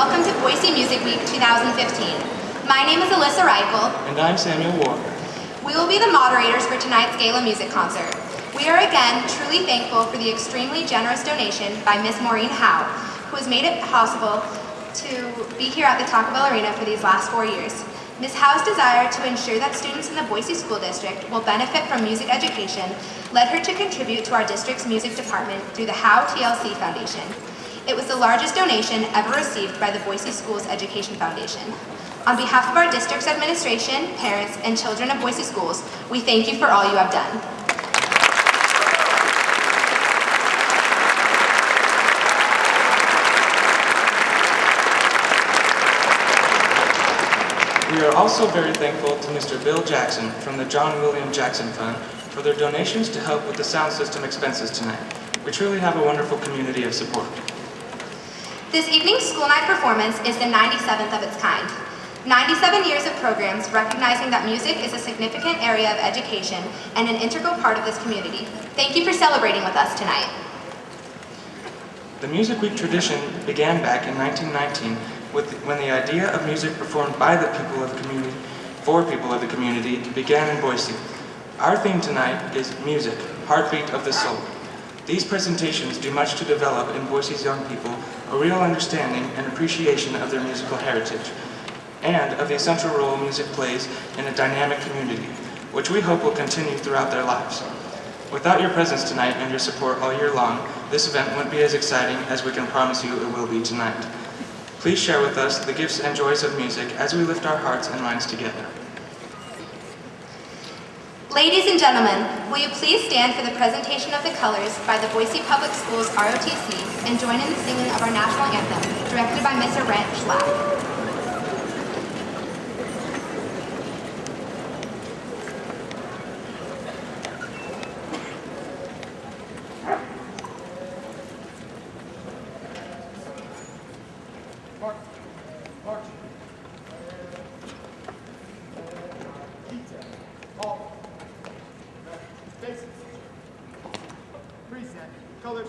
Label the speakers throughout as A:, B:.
A: welcome to Boise Music Week 2015. My name is Alyssa Reichel.
B: And I'm Samuel Walker.
A: We will be the moderators for tonight's Gala music concert. We are again truly thankful for the extremely generous donation by Miss Maureen Howe, who has made it possible to be here at the Taco Bell Arena for these last 4 years. Ms. Howe's desire to ensure that students in the Boise School District will benefit from music education led her to contribute to our district's music department through the Howe TLC Foundation. It was the largest donation ever received by the Boise Schools Education Foundation. On behalf of our district's administration, parents, and children of Boise Schools, we thank you for all you have done.
B: We are also very thankful to Mr. Bill Jackson from the John William Jackson Fund for their donations to help with the sound system expenses tonight. We truly have a wonderful community of support.
A: This evening's school night performance is the 97th of its kind. 97 years of programs recognizing that music is a significant area of education and an integral part of this community. Thank you for celebrating with us tonight.
B: The Music Week tradition began back in 1919 when the idea of music performed by the people of the community, for people of the community, began in Boise. Our theme tonight is music, heartbeat of the soul. These presentations do much to develop in Boise's young people a real understanding and appreciation of their musical heritage, and of the essential role music plays in a dynamic community, which we hope will continue throughout their lives. Without your presence tonight and your support all year long, this event wouldn't be as exciting as we can promise you it will be tonight. Please share with us the gifts and joys of music as we lift our hearts and minds together.
A: Ladies and gentlemen, will you please stand for the presentation of the colors by the Boise Public Schools ROTC and join in the singing of our national anthem, directed by Mr. Brent Schlack.
C: Colors.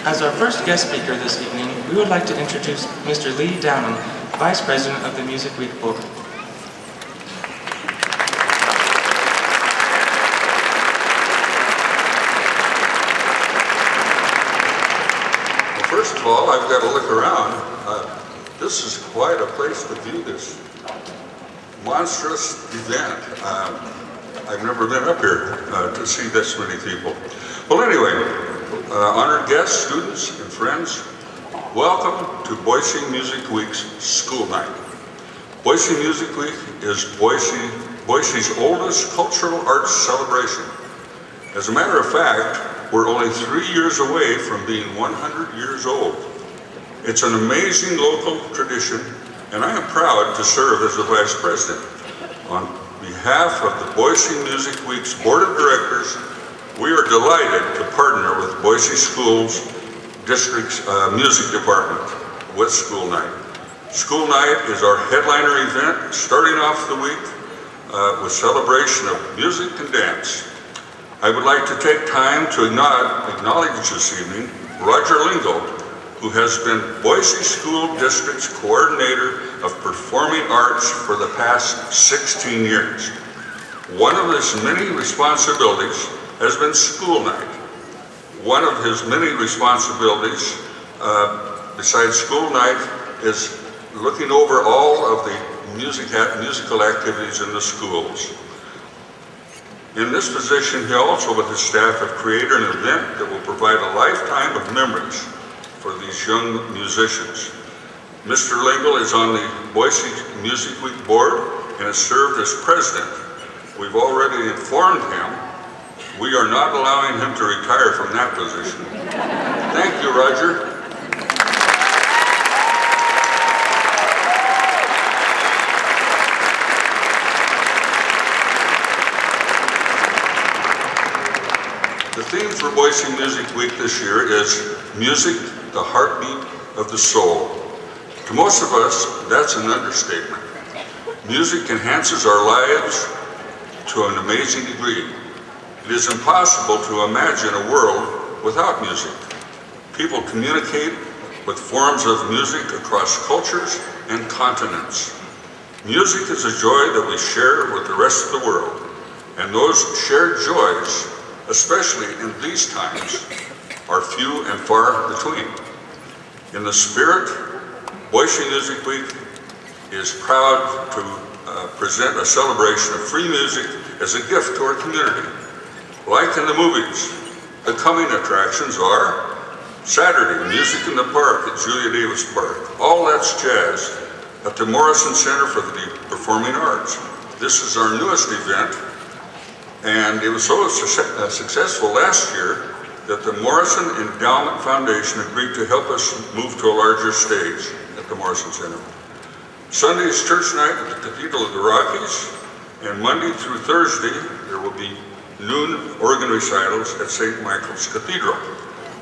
B: As our first guest speaker this evening, we would like to introduce Mr. Lee Downham, Vice President of the Music Week Board.
D: Well, first of all, I've got to look around. This is quite a place to view this monstrous event. I've never been up here to see this many people. Well, anyway, honored guests, students, and friends, welcome to Boise Music Week's School Night. Boise Music Week is Boise's oldest cultural arts celebration. As a matter of fact, we're only 3 years away from being 100 years old. It's an amazing local tradition, and I am proud to serve as the Vice President. On behalf of the Boise Music Week's Board of Directors, we are delighted to partner with Boise Schools District's Music Department with School Night. School Night is our headliner event, starting off the week with celebration of music and dance. I would like to take time to acknowledge this evening Roger Lingle, who has been Boise School District's Coordinator of Performing Arts for the past 16 years. One of his many responsibilities has been School Night. One of his many responsibilities, besides School Night, is looking over all of the musical activities in the schools. In this position, he also, with his staff, have created an event that will provide a lifetime of memories for these young musicians. Mr. Lingle is on the Boise Music Week board and has served as president. We've already informed him we are not allowing him to retire from that position. Thank you, Roger. The theme for Boise Music Week this year is Music, the Heartbeat of the Soul. To most of us, that's an understatement. Music enhances our lives to an amazing degree. It is impossible to imagine a world without music. People communicate with forms of music across cultures and continents. Music is a joy that we share with the rest of the world, and those shared joys, especially in these times, are few and far between. In the spirit, Boise Music Week is proud to present a celebration of free music as a gift to our community. Like in the movies, the coming attractions are Saturday, Music in the Park at Julia Davis Park. All That's Jazz at the Morrison Center for the Performing Arts. This is our newest event, and it was so successful last year that the Morrison Endowment Foundation agreed to help us move to a larger stage at the Morrison Center. Sunday is church night at the Cathedral of the Rockies, and Monday through Thursday there will be noon organ recitals at St. Michael's Cathedral.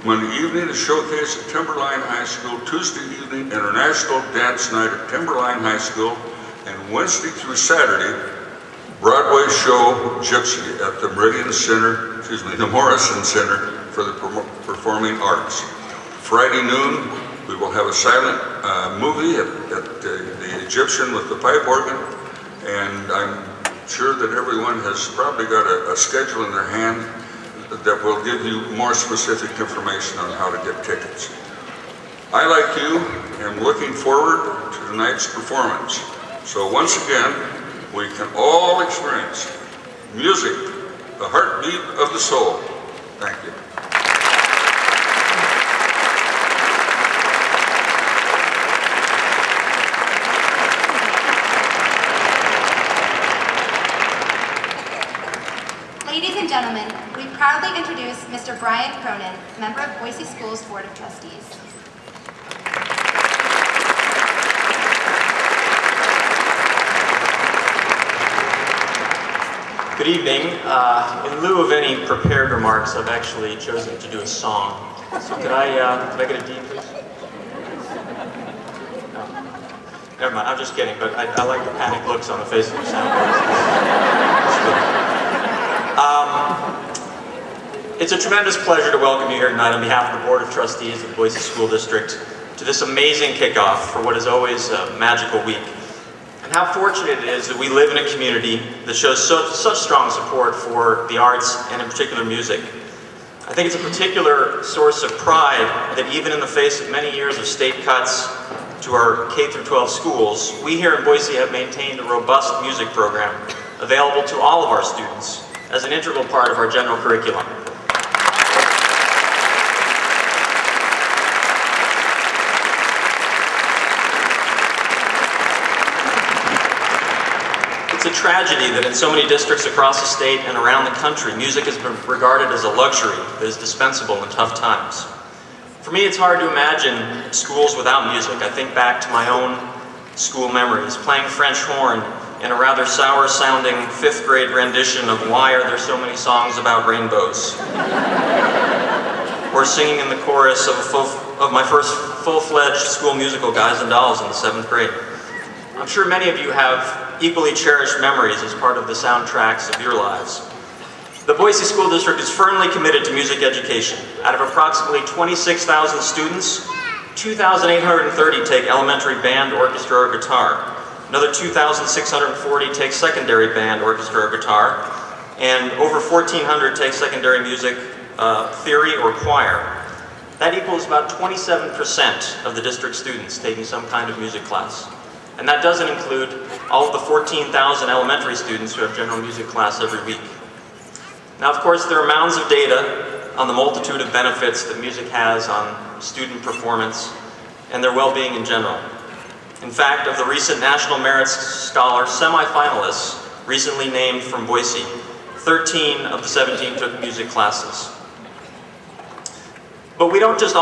D: Monday evening is showcase at Timberline High School, Tuesday evening International Dance Night at Timberline High School, and Wednesday through Saturday, Broadway show Gypsy at the the Morrison Center for the Performing Arts. Friday noon, we will have a silent movie at the Egyptian with the pipe organ, and I'm sure that everyone has probably got a schedule in their hand that will give you more specific information on how to get tickets. I, like you, am looking forward to tonight's performance. So once again, we can all experience music, the heartbeat of the soul. Thank you.
A: Ladies and gentlemen, we proudly introduce Mr. Brian Cronin, member of Boise Schools Board of Trustees.
C: Good evening. In lieu of any prepared remarks, I've actually chosen to do a song. So could I get a D, please? No. Never mind, I'm just kidding, but I like the panic looks on the faces of the sound. It's a tremendous pleasure to welcome you here tonight on behalf of the Board of Trustees of the Boise School District to this amazing kickoff for what is always a magical week. And how fortunate it is that we live in a community that shows such strong support for the arts and in particular music. I think it's a particular source of pride that even in the face of many years of state cuts to our K-12 schools, we here in Boise have maintained a robust music program available to all of our students as an integral part of our general curriculum. tragedy that in so many districts across the state and around the country, music has been regarded as a luxury that is dispensable in tough times. For me, it's hard to imagine schools without music. I think back to my own school memories, playing French horn in a rather sour-sounding 5th grade rendition of Why Are There So Many Songs About Rainbows? Or singing in the chorus of my first full-fledged school musical, Guys and Dolls, in the 7th grade. I'm sure many of you have equally cherished memories as part of the soundtracks of your lives. The Boise School District is firmly committed to music education. Out of approximately 26,000 students, 2,830 take elementary band, orchestra, or guitar. Another 2,640 take secondary band, orchestra, or guitar. And over 1,400 take secondary music, theory, or choir. That equals about 27% of the district students taking some kind of music class. And that doesn't include all of the 14,000 elementary students who have general music class every week. Now, of course, there are mounds of data on the multitude of benefits that music has on student performance and their well-being in general. In fact, of the recent National Merit Scholar semi-finalists recently named from Boise, 13 of the 17 took music classes. But we don't just